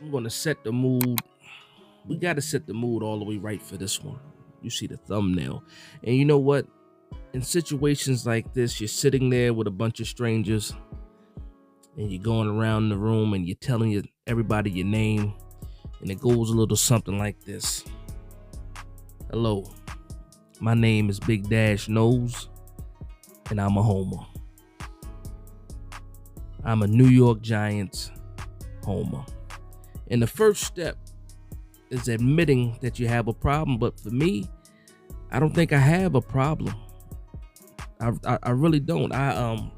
I'm going to set the mood. We got to set the mood all the way right for this one. You see the thumbnail. And you know what? In situations like this, you're sitting there with a bunch of strangers and you're going around the room and you're telling everybody your name. And it goes a little something like this. Hello, my name is Big Dash Nose, and I'm a homer. I'm a New York Giants homer. And the first step is admitting that you have a problem. But for me, I don't think I have a problem. I really don't. I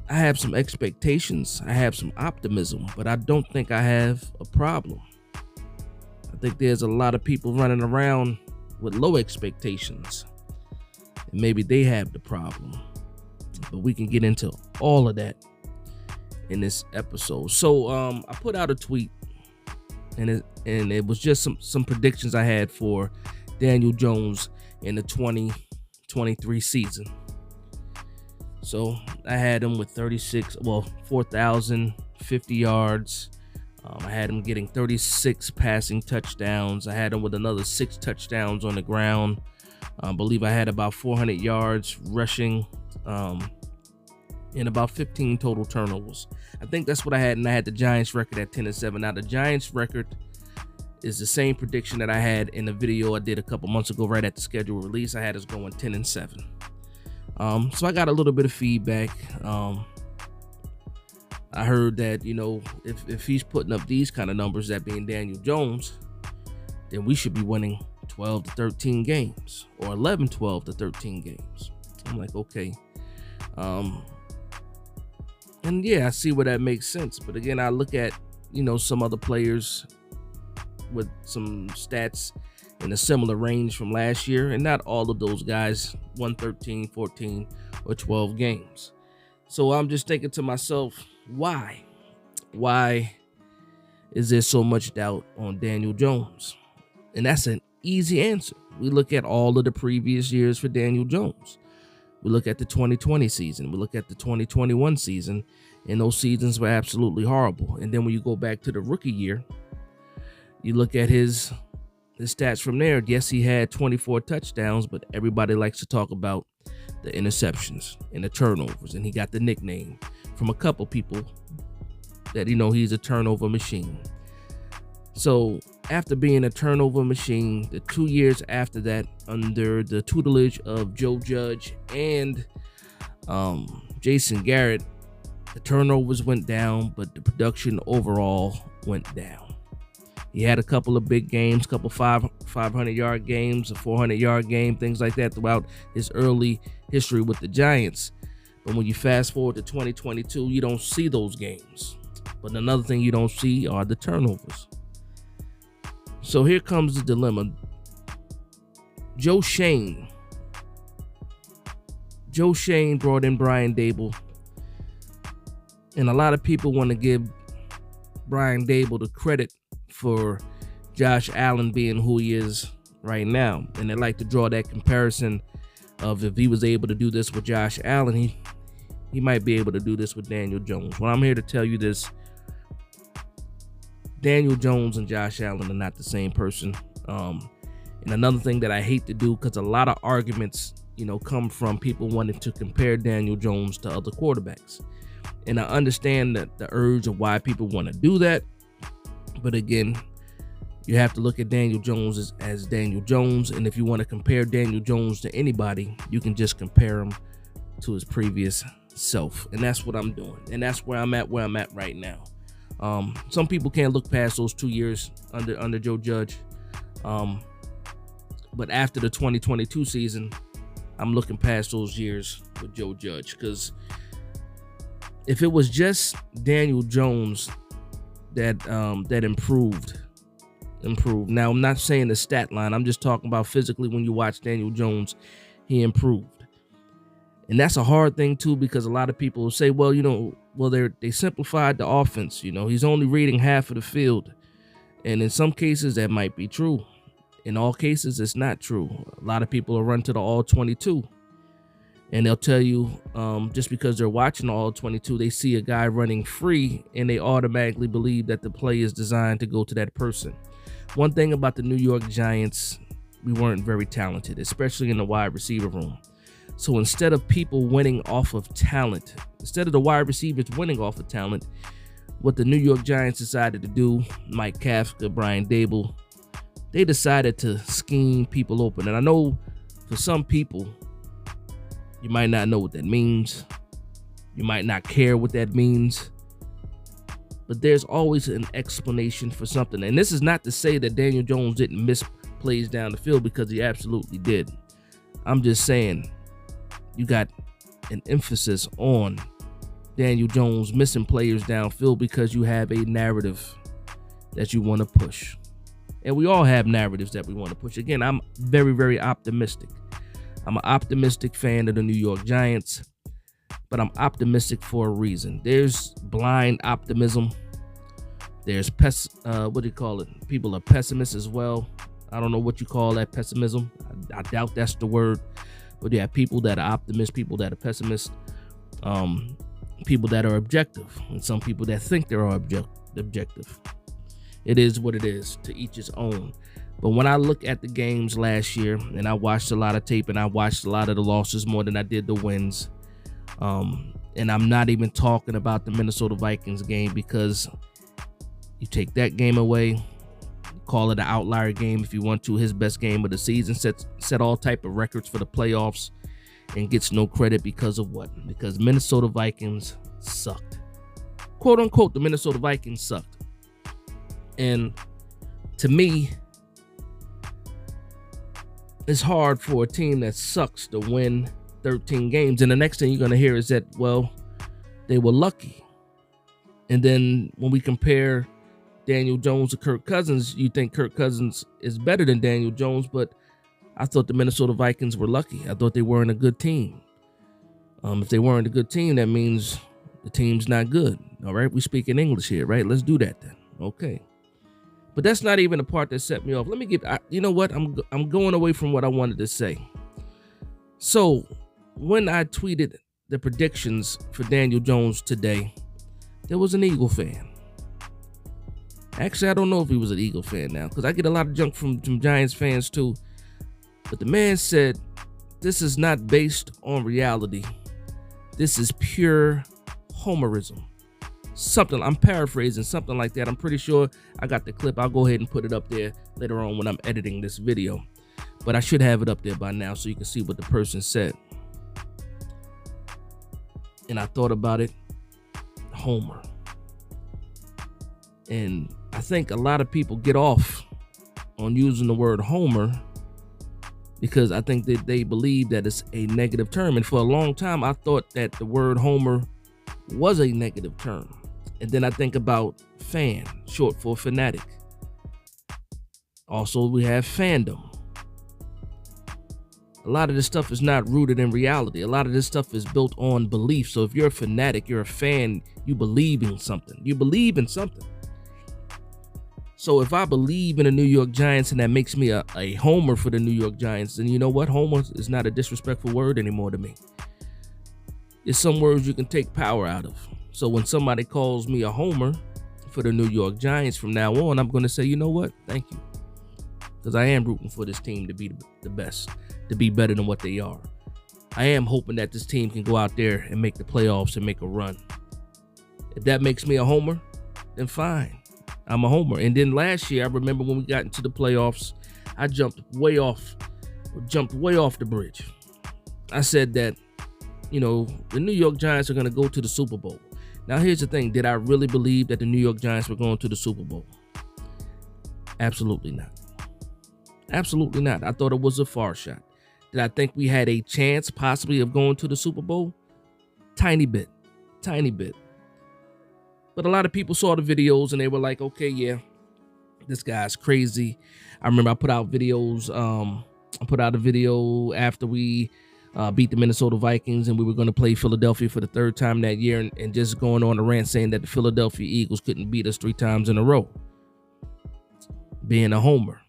have some expectations. I have some optimism, but I don't think I have a problem. I think there's a lot of people running around with low expectations, and maybe they have the problem. But we can get into all of that in this episode. So I put out a tweet, and it was just some predictions I had for Daniel Jones in the 2023 season. So I had him with 4,050 yards. I had him getting 36 passing touchdowns. I had him with another 6 touchdowns on the ground. I believe I had about 400 yards rushing, and about 15 total turnovers. I think that's what I had, and I had the Giants record at 10-7. Now the Giants record is the same prediction that I had in the video I did a couple months ago, right at the schedule release. I had us going 10-7. So I got a little bit of feedback. I heard that, if he's putting up these kind of numbers, that being Daniel Jones, then we should be winning 12 to 13 games or 12 to 13 games. I'm like, okay. And yeah, I see where that makes sense. But again, I look at, some other players with some stats in a similar range from last year, and not all of those guys won 13, 14, or 12 games. So I'm just thinking to myself, why? Why is there so much doubt on Daniel Jones? And that's an easy answer. We look at all of the previous years for Daniel Jones. We look at the 2020 season. We look at the 2021 season, and those seasons were absolutely horrible. And then when you go back to the rookie year, you look at his stats from there. Yes, he had 24 touchdowns, but everybody likes to talk about the interceptions and the turnovers, and he got the nickname from a couple people that he's a turnover machine. So after being a turnover machine, the 2 years after that, under the tutelage of Joe Judge and Jason Garrett, the turnovers went down, but the production overall went down. He had a couple of big games, couple 500-yard games, a 400-yard game, things like that throughout his early history with the Giants. But when you fast forward to 2022, you don't see those games. But another thing you don't see are the turnovers. So here comes the dilemma. Joe Shane brought in Brian Daboll, and a lot of people want to give Brian Daboll the credit for Josh Allen being who he is right now. And they like to draw that comparison of, if he was able to do this with Josh Allen, he might be able to do this with Daniel Jones. Well, I'm here to tell you this. Daniel Jones and Josh Allen are not the same person. And another thing that I hate to do, because a lot of arguments, come from people wanting to compare Daniel Jones to other quarterbacks. And I understand that the urge of why people want to do that. But again, you have to look at Daniel Jones as Daniel Jones. And if you want to compare Daniel Jones to anybody, you can just compare him to his previous self. And that's what I'm doing. And that's where I'm at right now. Some people can't look past those 2 years under Joe Judge. But after the 2022 season, I'm looking past those years with Joe Judge. Because if it was just Daniel Jones that improved. Now, I'm not saying the stat line. I'm just talking about physically. When you watch Daniel Jones, he improved. And that's a hard thing, too, because a lot of people will say, well, they simplified the offense. He's only reading half of the field. And in some cases, that might be true. In all cases, it's not true. A lot of people will run to the all 22. And they'll tell you just because they're watching all 22, they see a guy running free and they automatically believe that the play is designed to go to that person. One thing about the New York Giants, we weren't very talented, especially in the wide receiver room. So instead of people winning off of talent, instead of the wide receivers winning off of talent, what the New York Giants decided to do, Mike Kafka, Brian Dable, they decided to scheme people open. And I know for some people, you might not know what that means. You might not care what that means. But there's always an explanation for something. And this is not to say that Daniel Jones didn't miss plays down the field, because he absolutely did. I'm just saying, you got an emphasis on Daniel Jones missing players downfield because you have a narrative that you want to push. And we all have narratives that we want to push. Again, I'm very, very optimistic. I'm an optimistic fan of the New York Giants, but I'm optimistic for a reason. There's blind optimism. There's people are pessimists as well. I don't know what you call that, pessimism. I doubt that's the word. But you have people that are optimists, people that are pessimists, people that are objective, and some people that think they're objective. It is what it is, to each his own. But when I look at the games last year, and I watched a lot of tape, and I watched a lot of the losses more than I did the wins, and I'm not even talking about the Minnesota Vikings game, because you take that game away, call it an outlier game if you want to, his best game of the season, set all type of records for the playoffs, and gets no credit because of what? Because Minnesota Vikings sucked. Quote unquote, the Minnesota Vikings sucked. And to me, it's hard for a team that sucks to win 13 games. And the next thing you're going to hear is that, well, they were lucky. And then when we compare Daniel Jones to Kirk Cousins, you think Kirk Cousins is better than Daniel Jones, but I thought the Minnesota Vikings were lucky. I thought they weren't a good team. If they weren't a good team, that means the team's not good. All right, we speak in English here, right? Let's do that then. Okay. But that's not even the part that set me off. Let me you know what? I'm going away from what I wanted to say. So when I tweeted the predictions for Daniel Jones today, there was an Eagle fan. Actually, I don't know if he was an Eagle fan now, because I get a lot of junk from Giants fans too. But the man said, this is not based on reality. This is pure homerism. Something, I'm paraphrasing, something like that. I'm pretty sure I got the clip. I'll go ahead and put it up there later on when I'm editing this video. But I should have it up there by now so you can see what the person said. And I thought about it, Homer. And I think a lot of people get off on using the word Homer because I think that they believe that it's a negative term. And for a long time, I thought that the word Homer was a negative term. And then I think about fan, short for fanatic. Also, we have fandom. A lot of this stuff is not rooted in reality. A lot of this stuff is built on belief. So if you're a fanatic, you're a fan, you believe in something. You believe in something. So if I believe in the New York Giants and that makes me a homer for the New York Giants, then you know what? Homer is not a disrespectful word anymore to me. It's some words you can take power out of. So when somebody calls me a homer for the New York Giants from now on, I'm going to say, you know what? Thank you. Because I am rooting for this team to be the best, to be better than what they are. I am hoping that this team can go out there and make the playoffs and make a run. If that makes me a homer, then fine. I'm a homer. And then last year, I remember when we got into the playoffs, I jumped way off the bridge. I said that, you know, the New York Giants are going to go to the Super Bowl. Now, here's the thing. Did I really believe that the New York Giants were going to the Super Bowl? Absolutely not. Absolutely not. I thought it was a far shot. Did I think we had a chance possibly of going to the Super Bowl? Tiny bit. Tiny bit. But a lot of people saw the videos and they were like, okay, yeah, this guy's crazy. I remember I put out videos. I put out a video after we beat the Minnesota Vikings and we were going to play Philadelphia for the third time that year, and just going on a rant saying that the Philadelphia Eagles couldn't beat us 3 times in a row. Being a homer.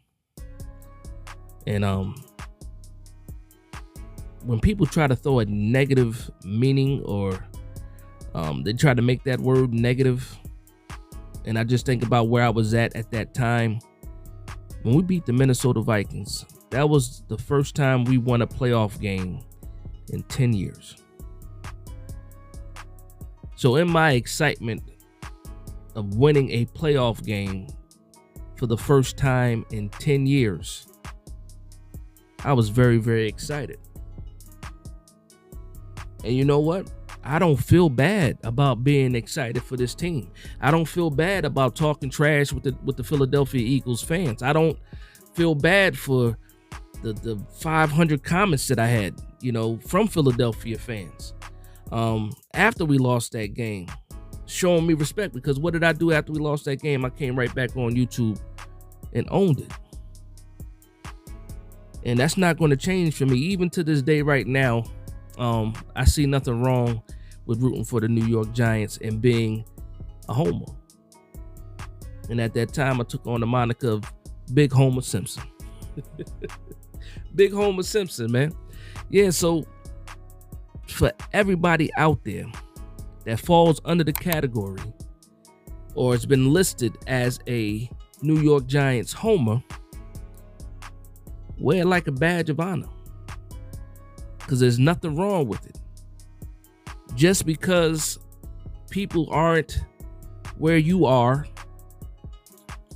And when people try to throw a negative meaning or they try to make that word negative, and I just think about where I was at that time. When we beat the Minnesota Vikings, that was the first time we won a playoff game in 10 years. So in my excitement of winning a playoff game for the first time in 10 years, I was very, very excited. And you know what? I don't feel bad about being excited for this team. I don't feel bad about talking trash with the Philadelphia Eagles fans. I don't feel bad for the 500 comments that I had, from Philadelphia fans after we lost that game, showing me respect. Because what did I do after we lost that game? I came right back on YouTube and owned it. And that's not going to change for me. Even to this day right now, I see nothing wrong with rooting for the New York Giants and being a homer. And at that time, I took on the moniker of Big Homer Simpson. Big Homer Simpson, man. Yeah, so for everybody out there that falls under the category or has been listed as a New York Giants homer, wear it like a badge of honor, because there's nothing wrong with it. Just because people aren't where you are,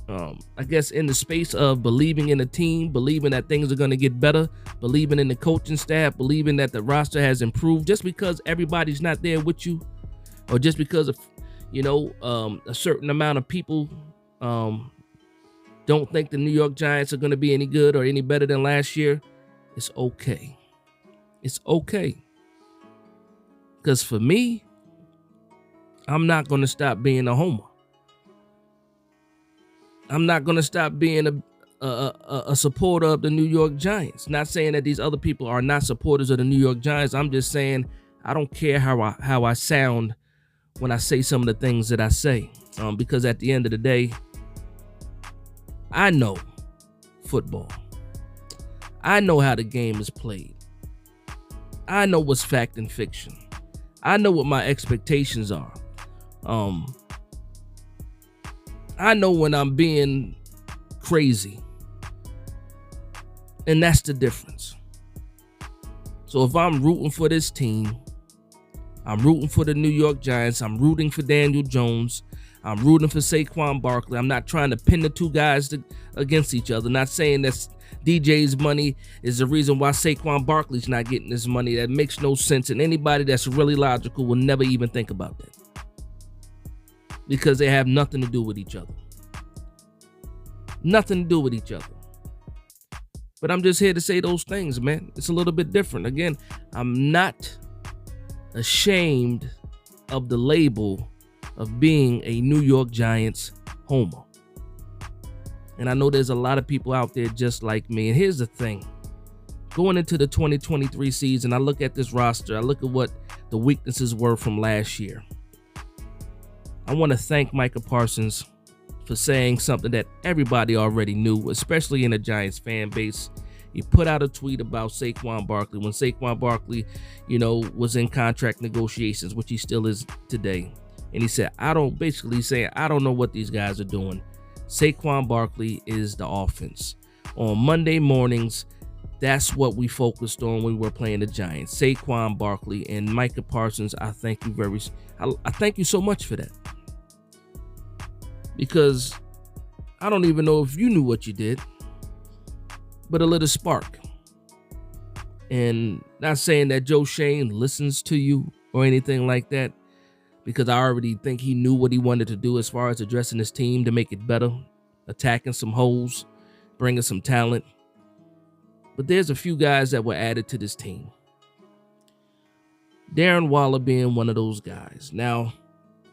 I guess in the space of believing in a team, believing that things are going to get better, believing in the coaching staff, believing that the roster has improved, just because everybody's not there with you, or just because of, a certain amount of people don't think the New York Giants are going to be any good or any better than last year, it's okay. It's okay. Because for me, I'm not going to stop being a homer. I'm not going to stop being a supporter of the New York Giants. Not saying that these other people are not supporters of the New York Giants. I'm just saying I don't care how I sound when I say some of the things that I say. Because at the end of the day, I know football. I know how the game is played. I know what's fact and fiction. I know what my expectations are. I know when I'm being crazy. And that's the difference. So if I'm rooting for this team, I'm rooting for the New York Giants, I'm rooting for Daniel Jones, I'm rooting for Saquon Barkley. I'm not trying to pin the two guys against each other. Not saying that DJ's money is the reason why Saquon Barkley's not getting his money. That makes no sense. And anybody that's really logical will never even think about that, because they have nothing to do with each other. Nothing to do with each other. But I'm just here to say those things, man. It's a little bit different. Again, I'm not ashamed of the label of being a New York Giants homer. And I know there's a lot of people out there just like me. And here's the thing. Going into the 2023 season, I look at this roster. I look at what the weaknesses were from last year. I want to thank Micah Parsons for saying something that everybody already knew, especially in the Giants fan base. He put out a tweet about Saquon Barkley when Saquon Barkley, was in contract negotiations, which he still is today. And he said, I don't know what these guys are doing. Saquon Barkley is the offense. On Monday mornings, that's what we focused on when we were playing the Giants. Saquon Barkley. And Micah Parsons, I thank you I thank you so much for that. Because I don't even know if you knew what you did, but a little spark. And not saying that Joe Shane listens to you or anything like that, because I already think he knew what he wanted to do as far as addressing his team to make it better, attacking some holes, bringing some talent. But there's a few guys that were added to this team. Darren Waller being one of those guys. Now,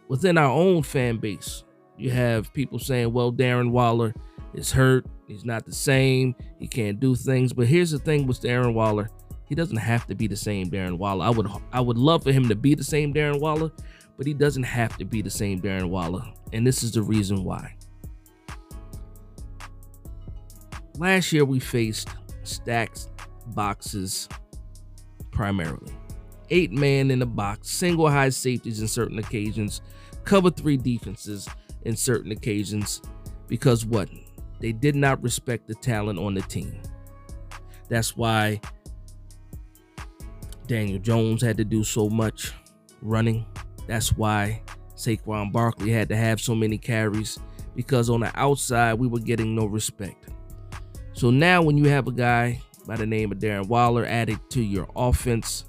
within our own fan base, you have people saying, well, Darren Waller is hurt. He's not the same. He can't do things. But here's the thing with Darren Waller. He doesn't have to be the same Darren Waller. I would love for him to be the same Darren Waller, but he doesn't have to be the same Darren Waller. And this is the reason why. Last year, we faced stacks, boxes, primarily. 8-man in the box, single high safeties in certain occasions, cover 3 defenses in certain occasions, because what? They did not respect the talent on the team. That's why Daniel Jones had to do so much running. That's why Saquon Barkley had to have so many carries, because on the outside, we were getting no respect. So now when you have a guy by the name of Darren Waller added to your offense,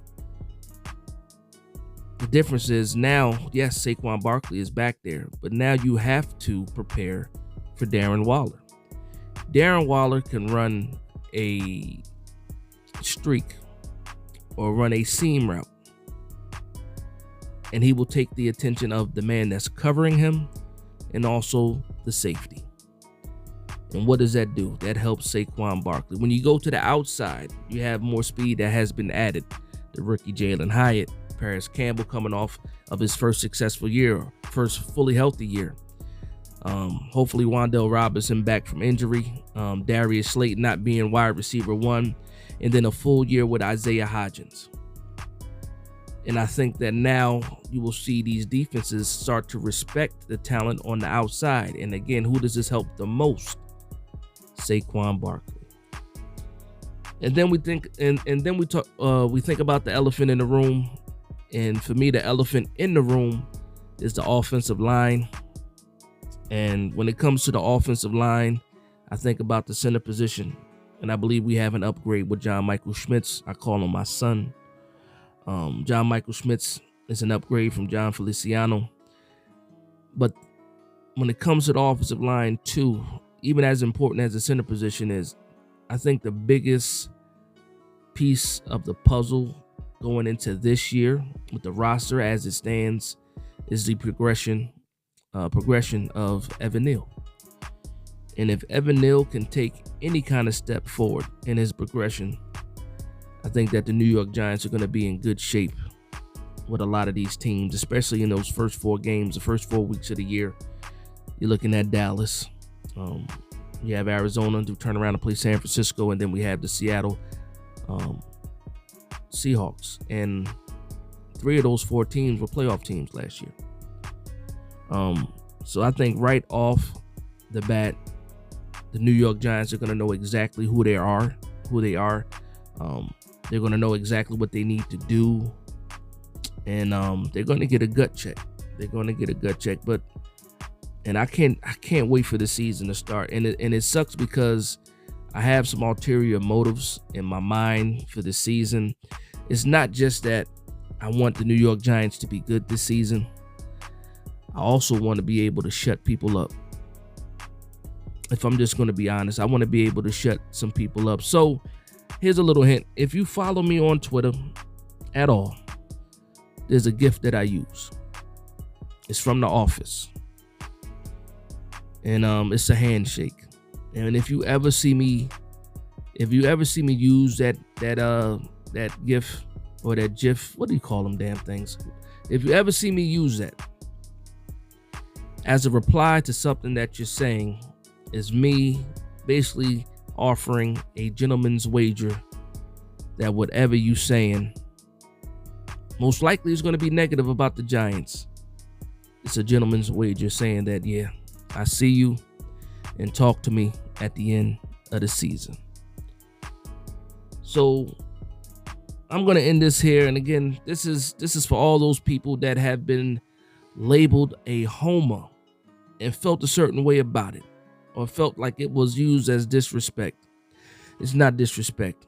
the difference is now, yes, Saquon Barkley is back there, but now you have to prepare for Darren Waller. Darren Waller can run a streak or run a seam route, and he will take the attention of the man that's covering him and also the safety. And what does that do? That helps Saquon Barkley. When you go to the outside, you have more speed that has been added. The rookie Jalen Hyatt, Paris Campbell coming off of his first successful year, first fully healthy year. Hopefully Wan'Dale Robinson back from injury. Darius Slayton not being wide receiver 1. And then a full year with Isaiah Hodgins. And I think that now you will see these defenses start to respect the talent on the outside. And again, who does this help the most? Saquon Barkley. And then we think, we think about the elephant in the room. And for me, the elephant in the room is the offensive line. And when it comes to the offensive line, I think about the center position. And I believe we have an upgrade with John Michael Schmitz. I call him my son. John Michael Schmitz is an upgrade from John Feliciano. But when it comes to the offensive line too, even as important as the center position is, I think the biggest piece of the puzzle going into this year with the roster as it stands is the progression of Evan Neal. And if Evan Neal can take any kind of step forward in his progression, I think that the New York Giants are going to be in good shape with a lot of these teams, especially in those first 4 games, the first 4 weeks of the year. You're looking at Dallas. You have Arizona to turn around and play San Francisco, and then we have the Seattle Seahawks. And 3 of those 4 teams were playoff teams last year. So I think right off the bat, the New York Giants are going to know exactly who they are. They're going to know exactly what they need to do. And they're going to get a gut check. And I can't wait for the season to start. And it sucks because I have some ulterior motives in my mind for the season. It's not just that I want the New York Giants to be good this season. I also want to be able to shut people up. If I'm just going to be honest, I want to be able to shut some people up. So here's a little hint. If you follow me on Twitter at all, there's a gift that I use. It's from The Office. And it's a handshake. And if you ever see me use that GIF or that GIF, what do you call them damn things? If you ever see me use that as a reply to something that you're saying, is me basically offering a gentleman's wager that whatever you saying most likely is going to be negative about the Giants. It's a gentleman's wager saying that, yeah, I see you, and talk to me at the end of the season. So I'm going to end this here. And again, this is for all those people that have been labeled a homer and felt a certain way about it, or felt like it was used as disrespect. It's not disrespect.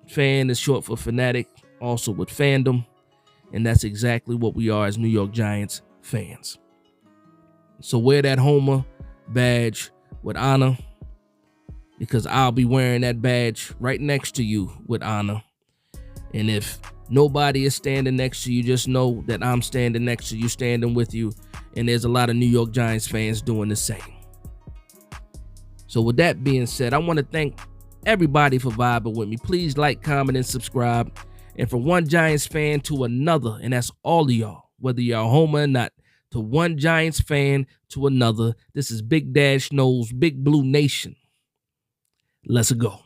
Fan is short for fanatic, also with fandom, and that's exactly what we are as New York Giants fans. So wear that homer badge with honor, because I'll be wearing that badge right next to you with honor. And if nobody is standing next to you, just know that I'm standing next to you, standing with you, and there's a lot of New York Giants fans doing the same. So with that being said, I want to thank everybody for vibing with me. Please like, comment, and subscribe. And from one Giants fan to another, and that's all of y'all, whether you're a homer or not, to one Giants fan to another, this is Big Dash Knows Big Blue Nation. Let's go.